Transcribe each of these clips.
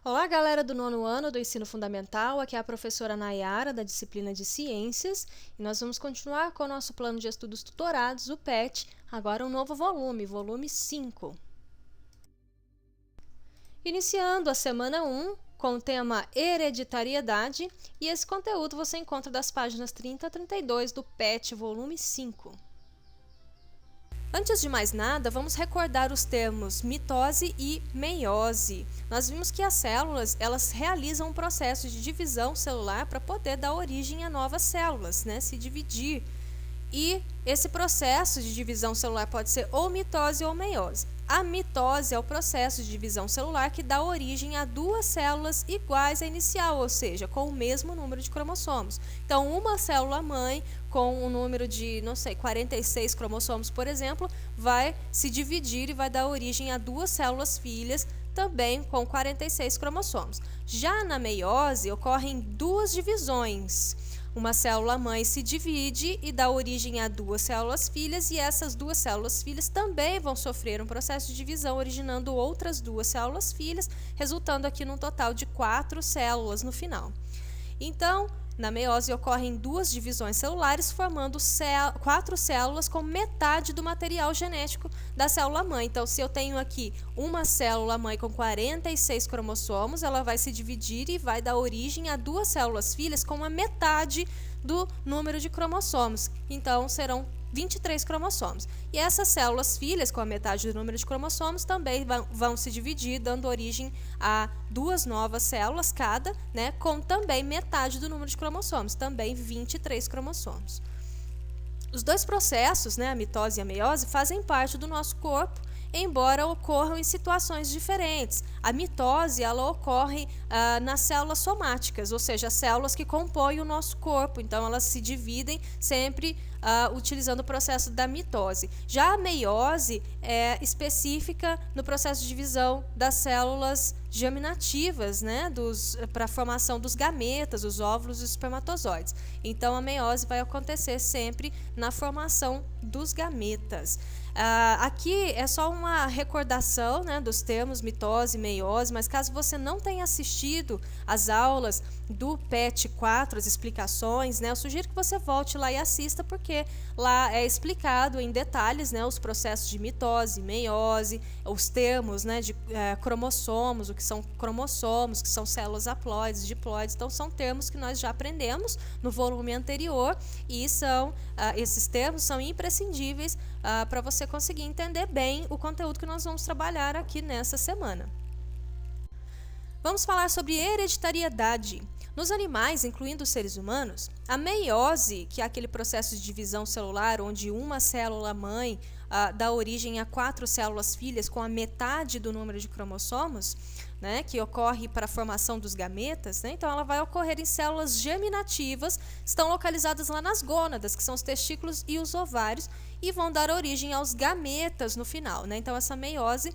Olá, galera do nono ano do Ensino Fundamental, aqui é a professora Nayara, da disciplina de Ciências, e nós vamos continuar com o nosso plano de estudos tutorados, o PET, agora um novo volume, volume 5. Iniciando a semana 1, com o tema Hereditariedade, e esse conteúdo você encontra das páginas 30 a 32 do PET, volume 5. Antes de mais nada, vamos recordar os termos mitose e meiose. Nós vimos que as células, elas realizam um processo de divisão celular para poder dar origem a novas células, se dividir. E esse processo de divisão celular pode ser ou mitose ou meiose. A mitose é o processo de divisão celular que dá origem a duas células iguais à inicial, ou seja, com o mesmo número de cromossomos. Então, uma célula-mãe com um número de, 46 cromossomos, por exemplo, vai se dividir e vai dar origem a duas células filhas, também com 46 cromossomos. Já na meiose, ocorrem duas divisões. Uma célula-mãe se divide e dá origem a duas células filhas, e essas duas células filhas também vão sofrer um processo de divisão, originando outras duas células filhas, resultando aqui num total de 4 células no final. Então, na meiose ocorrem duas divisões celulares, formando 4 células com metade do material genético da célula-mãe. Então, se eu tenho aqui uma célula-mãe com 46 cromossomos, ela vai se dividir e vai dar origem a duas células filhas com a metade do número de cromossomos. Então, serão 23 cromossomos. E essas células filhas, com a metade do número de cromossomos, também vão se dividir, dando origem a duas novas células cada, com também metade do número de cromossomos, também 23 cromossomos. Os dois processos, a mitose e a meiose, fazem parte do nosso corpo, embora ocorram em situações diferentes. A mitose, ela ocorre nas células somáticas, ou seja, as células que compõem o nosso corpo. Então, elas se dividem sempre utilizando o processo da mitose. Já a meiose é específica no processo de divisão das células germinativas, para a formação dos gametas, os óvulos e os espermatozoides. Então, a meiose vai acontecer sempre na formação dos gametas. Aqui é só uma recordação dos termos mitose e meiose, mas caso você não tenha assistido às aulas do PET 4, as explicações, eu sugiro que você volte lá e assista, porque lá é explicado em detalhes os processos de mitose, meiose, os termos de cromossomos, o que são cromossomos, que são células haploides, diploides. Então, são termos que nós já aprendemos no volume anterior, e esses termos são imprescindíveis para você conseguir entender bem o conteúdo que nós vamos trabalhar aqui nessa semana. Vamos falar sobre hereditariedade. Nos animais, incluindo os seres humanos, a meiose, que é aquele processo de divisão celular onde uma célula-mãe dá origem a 4 células filhas com a metade do número de cromossomos, que ocorre para a formação dos gametas, então ela vai ocorrer em células germinativas, estão localizadas lá nas gônadas, que são os testículos e os ovários, e vão dar origem aos gametas no final. Então, essa meiose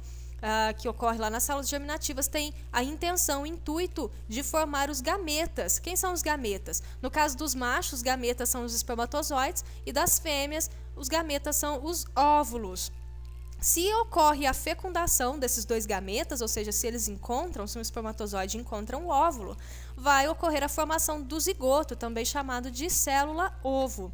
que ocorre lá nas células germinativas tem a intenção, o intuito de formar os gametas. Quem são os gametas? No caso dos machos, os gametas são os espermatozoides, e das fêmeas, os gametas são os óvulos. Se ocorre a fecundação desses dois gametas, ou seja, se eles encontram, se um espermatozoide encontra um óvulo, vai ocorrer a formação do zigoto, também chamado de célula-ovo.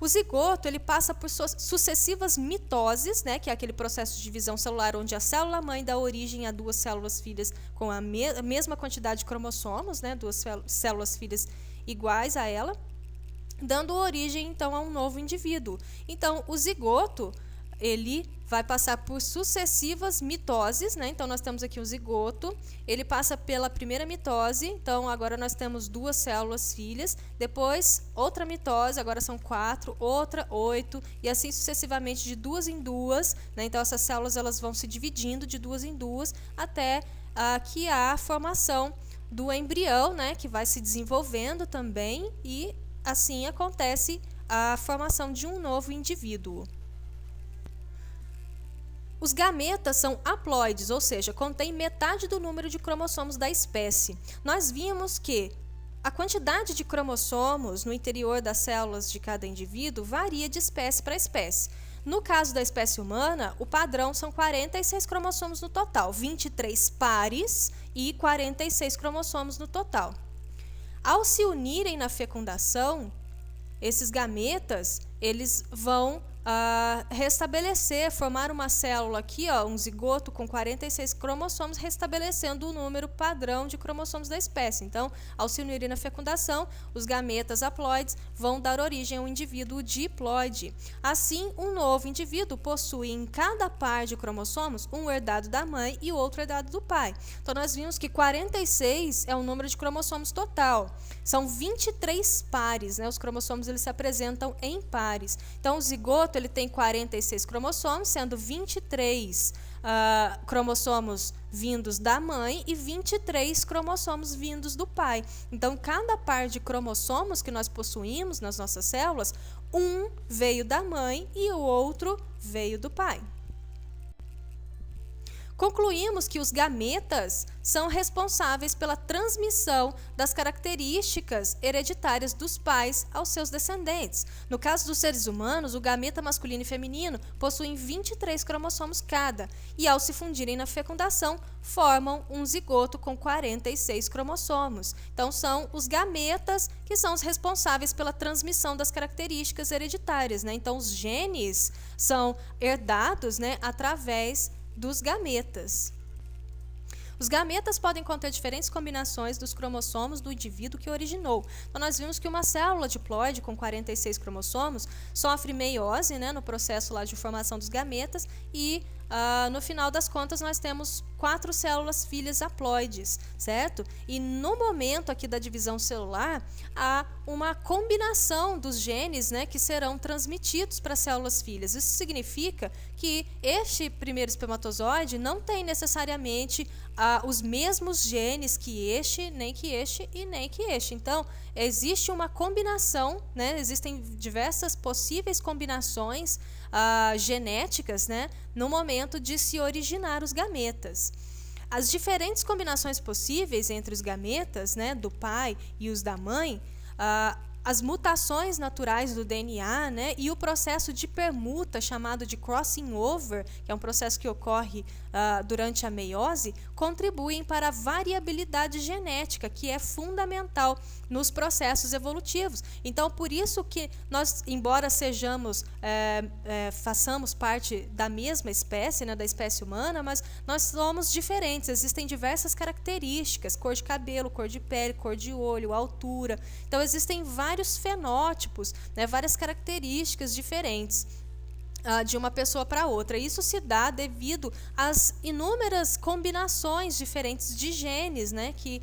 O zigoto, ele passa por sucessivas mitoses, que é aquele processo de divisão celular onde a célula-mãe dá origem a duas células filhas com a mesma quantidade de cromossomos, duas células filhas iguais a ela, dando origem, então, a um novo indivíduo. Então, o zigoto, ele vai passar por sucessivas mitoses, então nós temos aqui o zigoto, ele passa pela primeira mitose, então agora nós temos 2 células filhas, depois outra mitose, agora são 4, outra 8, e assim sucessivamente de 2 em 2, então essas células elas vão se dividindo de 2 em 2 até que há a formação do embrião, que vai se desenvolvendo também, e assim acontece a formação de um novo indivíduo. Os gametas são haploides, ou seja, contêm metade do número de cromossomos da espécie. Nós vimos que a quantidade de cromossomos no interior das células de cada indivíduo varia de espécie para espécie. No caso da espécie humana, o padrão são 46 cromossomos no total, 23 pares e 46 cromossomos no total. Ao se unirem na fecundação, esses gametas, eles vão restabelecer, formar uma célula aqui, ó, um zigoto com 46 cromossomos, restabelecendo o número padrão de cromossomos da espécie. Então, ao se unirem na fecundação, os gametas haploides vão dar origem a um indivíduo diploide. Assim, um novo indivíduo possui em cada par de cromossomos um herdado da mãe e o outro herdado do pai. Então, nós vimos que 46 é o número de cromossomos total. São 23 pares, né? Os cromossomos eles se apresentam em pares. Então, o zigoto ele tem 46 cromossomos, sendo 23 cromossomos vindos da mãe e 23 cromossomos vindos do pai. Então, cada par de cromossomos que nós possuímos nas nossas células, um veio da mãe e o outro veio do pai. Concluímos que os gametas são responsáveis pela transmissão das características hereditárias dos pais aos seus descendentes. No caso dos seres humanos, o gameta masculino e feminino possuem 23 cromossomos cada e, ao se fundirem na fecundação, formam um zigoto com 46 cromossomos. Então, são os gametas que são os responsáveis pela transmissão das características hereditárias, né? Então, os genes são herdados, né, através dos gametas. Os gametas podem conter diferentes combinações dos cromossomos do indivíduo que originou. Então, nós vimos que uma célula diploide com 46 cromossomos sofre meiose, né, no processo lá de formação dos gametas e, no final das contas, nós temos 4 células filhas haploides, certo? E no momento aqui da divisão celular, há uma combinação dos genes, né, que serão transmitidos para as células filhas. Isso significa que este primeiro espermatozoide não tem necessariamente os mesmos genes que este, nem que este e nem que este. Então, existe uma combinação, né? Existem diversas possíveis combinações genéticas, né, no momento de se originar os gametas. As diferentes combinações possíveis entre os gametas, né, do pai e os da mãe, as mutações naturais do DNA, né, e o processo de permuta, chamado de crossing over, que é um processo que ocorre durante a meiose, contribuem para a variabilidade genética, que é fundamental nos processos evolutivos. Então, por isso que nós, embora façamos parte da mesma espécie, né, da espécie humana, mas nós somos diferentes, existem diversas características, cor de cabelo, cor de pele, cor de olho, altura. Então, existem vários fenótipos, né, várias características diferentes de uma pessoa para outra. Isso se dá devido às inúmeras combinações diferentes de genes, né, que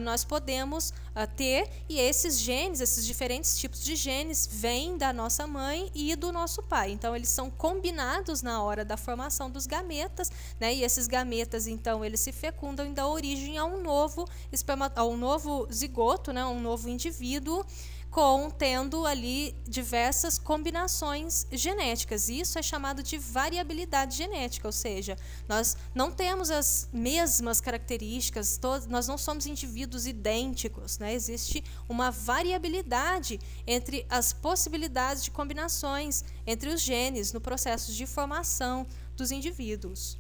nós podemos ter, e esses genes, esses diferentes tipos de genes, vêm da nossa mãe e do nosso pai. Então, eles são combinados na hora da formação dos gametas, né, e esses gametas, então, eles se fecundam e dão origem a um novo zigoto, né, um novo indivíduo, contendo ali diversas combinações genéticas. Isso é chamado de variabilidade genética, ou seja, nós não temos as mesmas características, nós não somos indivíduos idênticos, né? Existe uma variabilidade entre as possibilidades de combinações entre os genes no processo de formação dos indivíduos.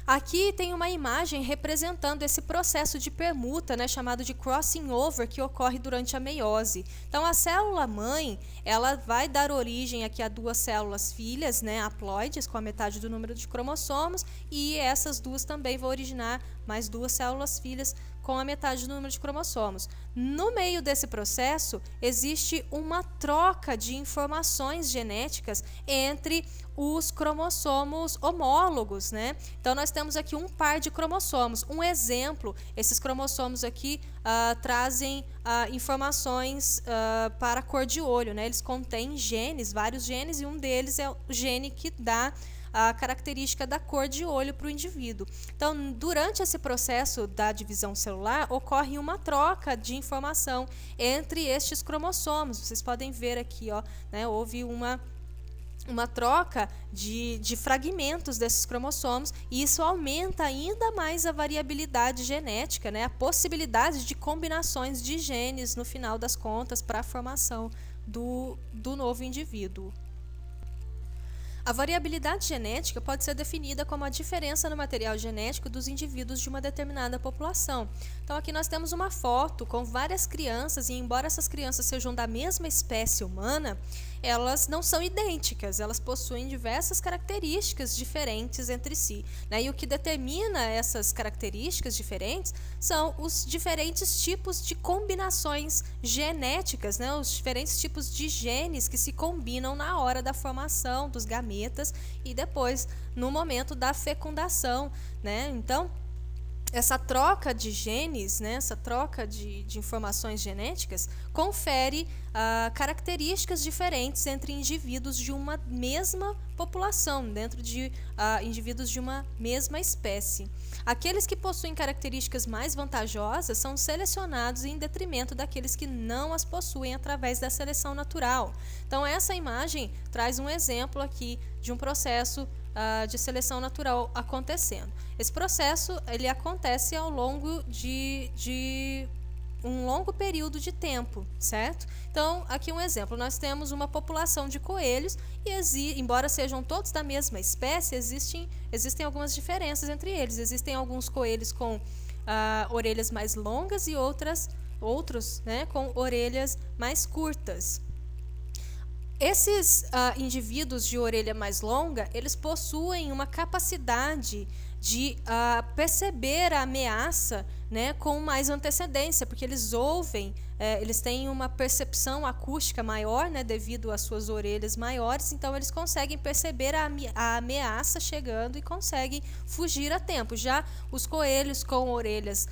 Aqui tem uma imagem representando esse processo de permuta, né, chamado de crossing over, que ocorre durante a meiose. Então, a célula mãe, ela vai dar origem aqui a 2 células filhas, né, haploides, com a metade do número de cromossomos, e essas duas também vão originar mais 2 células filhas com a metade do número de cromossomos. No meio desse processo, existe uma troca de informações genéticas entre os cromossomos homólogos, né? Então, nós temos aqui um par de cromossomos. Um exemplo, esses cromossomos aqui trazem informações para a cor de olho, né? Eles contêm genes, vários genes, e um deles é o gene que dá a característica da cor de olho para o indivíduo. Então, durante esse processo da divisão celular, ocorre uma troca de informação entre estes cromossomos. Vocês podem ver aqui, ó, né, houve uma troca de fragmentos desses cromossomos, e isso aumenta ainda mais a variabilidade genética, né, a possibilidade de combinações de genes, no final das contas, para a formação do novo indivíduo. A variabilidade genética pode ser definida como a diferença no material genético dos indivíduos de uma determinada população. Então aqui nós temos uma foto com várias crianças e embora essas crianças sejam da mesma espécie humana, elas não são idênticas, elas possuem diversas características diferentes entre si, né? E o que determina essas características diferentes são os diferentes tipos de combinações genéticas, né? Os diferentes tipos de genes que se combinam na hora da formação dos gametas e depois no momento da fecundação, né? Então, essa troca de genes, né, essa troca de informações genéticas, confere características diferentes entre indivíduos de uma mesma população, dentro de indivíduos de uma mesma espécie. Aqueles que possuem características mais vantajosas são selecionados em detrimento daqueles que não as possuem através da seleção natural. Então, essa imagem traz um exemplo aqui de um processo de seleção natural acontecendo. Esse processo ele acontece ao longo de um longo período de tempo, certo? Então, aqui um exemplo, nós temos uma população de coelhos e, embora sejam todos da mesma espécie, existem algumas diferenças entre eles. Existem alguns coelhos com orelhas mais longas e outros, né, com orelhas mais curtas. Esses indivíduos de orelha mais longa, eles possuem uma capacidade de perceber a ameaça, né, com mais antecedência, porque eles ouvem, eles têm uma percepção acústica maior, né, devido às suas orelhas maiores, então eles conseguem perceber a ameaça chegando e conseguem fugir a tempo. Já os coelhos com orelhas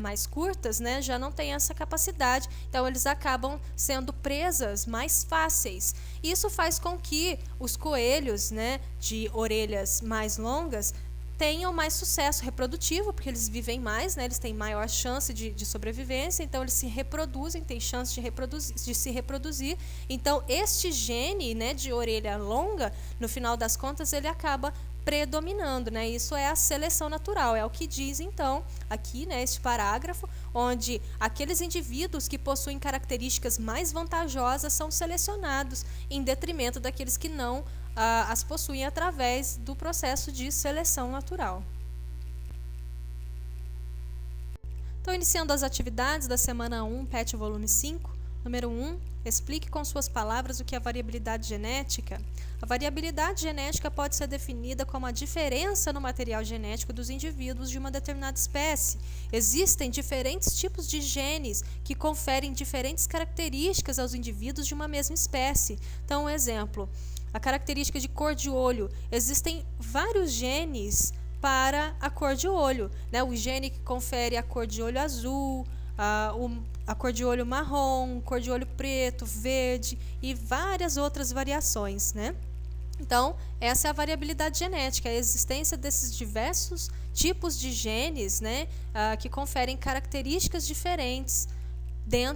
mais curtas, né, já não têm essa capacidade, então eles acabam sendo presas mais fáceis. Isso faz com que os coelhos, né, de orelhas mais longas tenham mais sucesso reprodutivo, porque eles vivem mais, né? Eles têm maior chance de sobrevivência, então eles se reproduzem, têm chance de se reproduzir. Então, este gene, né, de orelha longa, no final das contas, ele acaba predominando, né? Isso é a seleção natural, é o que diz, então, aqui, né, este parágrafo, onde aqueles indivíduos que possuem características mais vantajosas são selecionados em detrimento daqueles que não as possuem através do processo de seleção natural. Então, iniciando as atividades da semana 1, PET volume 5, número 1, explique com suas palavras o que é a variabilidade genética. A variabilidade genética pode ser definida como a diferença no material genético dos indivíduos de uma determinada espécie. Existem diferentes tipos de genes que conferem diferentes características aos indivíduos de uma mesma espécie. Então, um exemplo, a característica de cor de olho. Existem vários genes para a cor de olho, né? O gene que confere a cor de olho azul, a cor de olho marrom, cor de olho preto, verde e várias outras variações, né? Então, essa é a variabilidade genética, a existência desses diversos tipos de genes, né, que conferem características diferentes,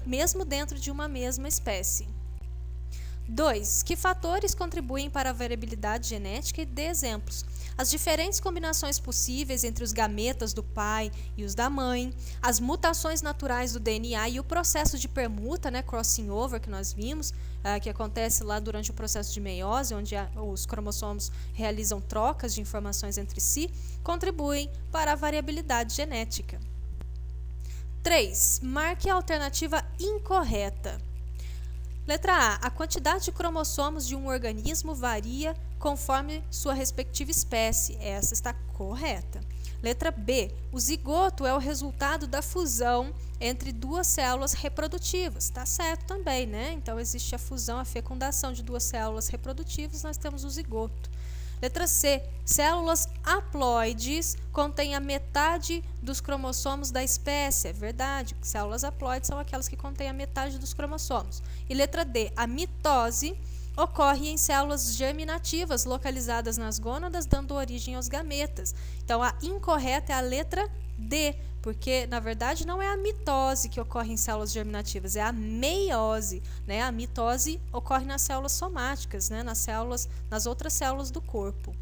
mesmo dentro de uma mesma espécie. 2. Que fatores contribuem para a variabilidade genética e dê exemplos. As diferentes combinações possíveis entre os gametas do pai e os da mãe, as mutações naturais do DNA e o processo de permuta, né, crossing over, que nós vimos, que acontece lá durante o processo de meiose, onde os cromossomos realizam trocas de informações entre si, contribuem para a variabilidade genética. 3. Marque a alternativa incorreta. Letra A. A quantidade de cromossomos de um organismo varia conforme sua respectiva espécie. Essa está correta. Letra B. O zigoto é o resultado da fusão entre duas células reprodutivas. Está certo também, né? Então, existe a fusão, a fecundação de duas células reprodutivas, nós temos o zigoto. Letra C. Células haploides contêm a metade dos cromossomos da espécie. É verdade, células haploides são aquelas que contêm a metade dos cromossomos. E letra D. A mitose ocorre em células germinativas localizadas nas gônadas, dando origem aos gametas. Então, a incorreta é a letra D, porque, na verdade, não é a mitose que ocorre em células germinativas, é a meiose, né? A mitose ocorre nas células somáticas, né? Nas outras células do corpo.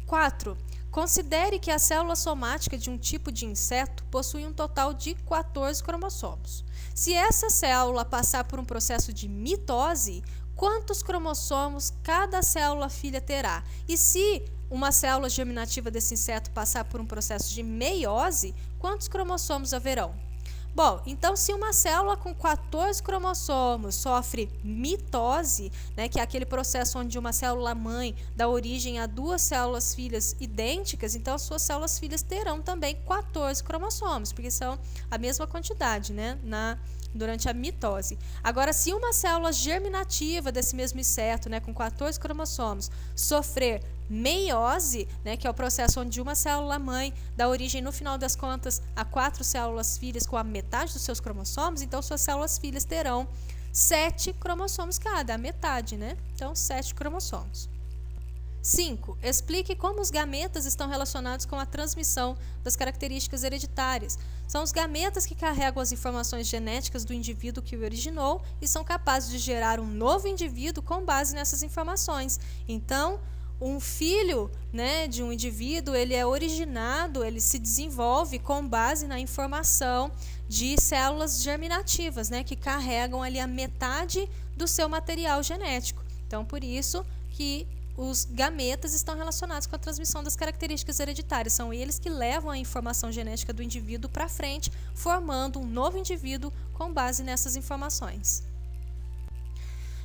4. Considere que a célula somática de um tipo de inseto possui um total de 14 cromossomos. Se essa célula passar por um processo de mitose, quantos cromossomos cada célula filha terá. E se uma célula germinativa desse inseto passar por um processo de meiose, quantos cromossomos haverão? Bom, então se uma célula com 14 cromossomos sofre mitose, né, que é aquele processo onde uma célula mãe dá origem a duas células filhas idênticas, então as suas células filhas terão também 14 cromossomos, porque são a mesma quantidade, né, durante a mitose. Agora, se uma célula germinativa desse mesmo inseto, né, com 14 cromossomos, sofrer meiose, né, que é o processo onde uma célula mãe dá origem, no final das contas, a 4 células filhas com a metade dos seus cromossomos, então suas células filhas terão 7 cromossomos cada, a metade, né? Então, 7 cromossomos. 5. Explique como os gametas estão relacionados com a transmissão das características hereditárias. São os gametas que carregam as informações genéticas do indivíduo que o originou e são capazes de gerar um novo indivíduo com base nessas informações. Então, um filho, né, de um indivíduo, ele é originado, ele se desenvolve com base na informação de células germinativas, né, que carregam ali a metade do seu material genético. Então, por isso que os gametas estão relacionados com a transmissão das características hereditárias. São eles que levam a informação genética do indivíduo para frente, formando um novo indivíduo com base nessas informações.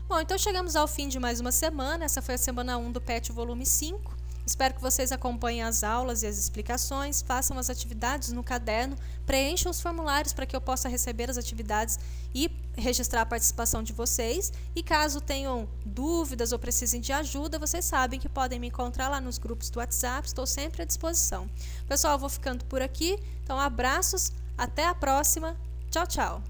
Bom, então chegamos ao fim de mais uma semana. Essa foi a semana 1 do PET volume 5. Espero que vocês acompanhem as aulas e as explicações, façam as atividades no caderno, preencham os formulários para que eu possa receber as atividades e registrar a participação de vocês. E caso tenham dúvidas ou precisem de ajuda, vocês sabem que podem me encontrar lá nos grupos do WhatsApp, estou sempre à disposição. Pessoal, eu vou ficando por aqui, então abraços, até a próxima, tchau, tchau!